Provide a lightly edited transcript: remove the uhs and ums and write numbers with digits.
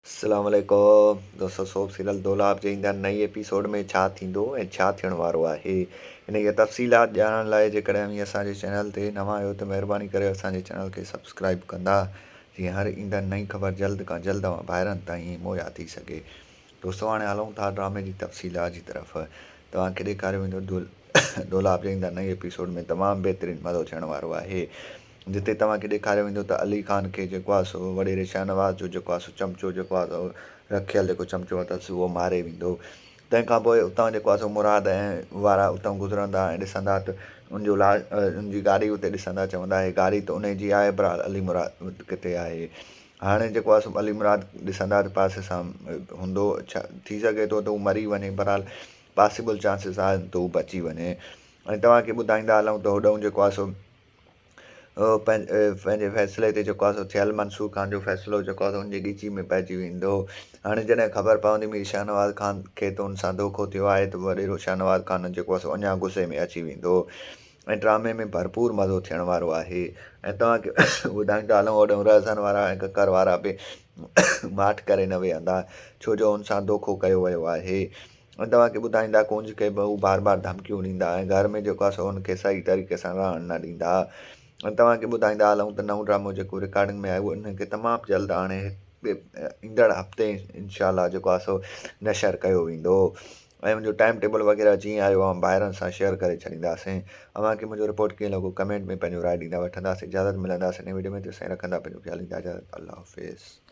अस्सलाम वालेकुम दोस्तों, सोप सीरियल दौलाब जे ईंदड़ नई एपिसोड में छा थींदो ऐं छा थियण वारो आहे इन जी तफ़सीलात ॼाणण लाइ जेकॾहिं असांजे चैनल ते नवां आहियो त महिरबानी करे असांजे चैनल खे सब्सक्राइब कंदा, जीअं हर ईंदड़ नई ख़बर जल्द खां जल्द ॿाहिरनि ताईं मुहैया थी सघे। दोस्तों, हाणे हलूं था ड्रामे जी तफ़सीलात जी तरफ़। तव्हांखे ॾेखारियो वेंदो दौलाब जे ईंदड़ नई एपिसोड में तमामु बहितरीनु मज़ो थियण वारो आहे, जिते तव्हांखे ॾेखारियो वेंदो त अली ख़ान खे जेको आहे सो वॾेरे शहनवाज़ जो जेको आहे सो चमिचो जेको आहे सो रखियलु जेको चमिचो अथसि उहो मारे वेंदो। तंहिंखां पोइ उतां जेको आहे सो मुराद ऐं वारा उतां गुज़रंदा ऐं ॾिसंदा त उनजो उनजी गाॾी उते ॾिसंदा, चवंदा हे गाॾी त उनजी आहे, पर अली मुराद किथे आहे। हाणे जेको आहे सो अली मुराद ॾिसंदा त पासे सां हूंदो, छा थी सघे थो त हू मरी वञे, बहरहाल पॉसिबल चांसिस आहिनि त हू बची वञे। ऐं तव्हांखे ॿुधाईंदा हलूं त होॾऊं जेको आहे सो पंहिंजे फ़ैसिले ते जेको आहे सो थियल मंसूर ख़ान जो फ़ैसिलो जेको आहे सो उनजी ॻिची में पइजी वेंदो। हाणे जॾहिं ख़बर पवंदी हुई शहनवाज़ ख़ान खे त हुन सां धोखो थियो आहे, त वॾेरो शहनवाज़ ख़ान जेको आहे सो अञा गुस्से में अची वेंदो ऐं ड्रामे में भरपूर मज़ो थियण वारो आहे। ऐं तव्हांखे ॿुधाईंदा हलूं होॾऊं रहज़न वारा ऐं ककर वारा बि माठि करे न वेहंदा, छो जो हुन सां धोखो कयो वियो आहे। ऐं तव्हांखे ॿुधाईंदा कुंज खे बि हू बार बार धमकियूं ॾींदा ऐं घर में जेको आहे सो हुनखे सही तरीक़े सां रहणु न ॾींदा। ऐं तव्हांखे ॿुधाईंदा हलूं त नओं ड्रामो जेको रिकॉर्डिंग में आहे उहो उनखे तमामु जल्द हाणे ईंदड़ हफ़्ते इनशा जेको आहे सो नशर कयो वेंदो ऐं मुंहिंजो टाइम टेबल वग़ैरह जीअं आयो आहे ॿाहिरनि सां शेयर करे छॾींदासीं। अव्हांखे मुंहिंजो रिपोर्ट कीअं लॻो कमेंट में पंहिंजो राय ॾींदा। वठंदासीं इजाज़त, मिलंदासीं नई वीडियो में, तेसिताईं रखंदा पंहिंजो ख़्यालु, इजाज़त, अल्लाह हाफ़िज़।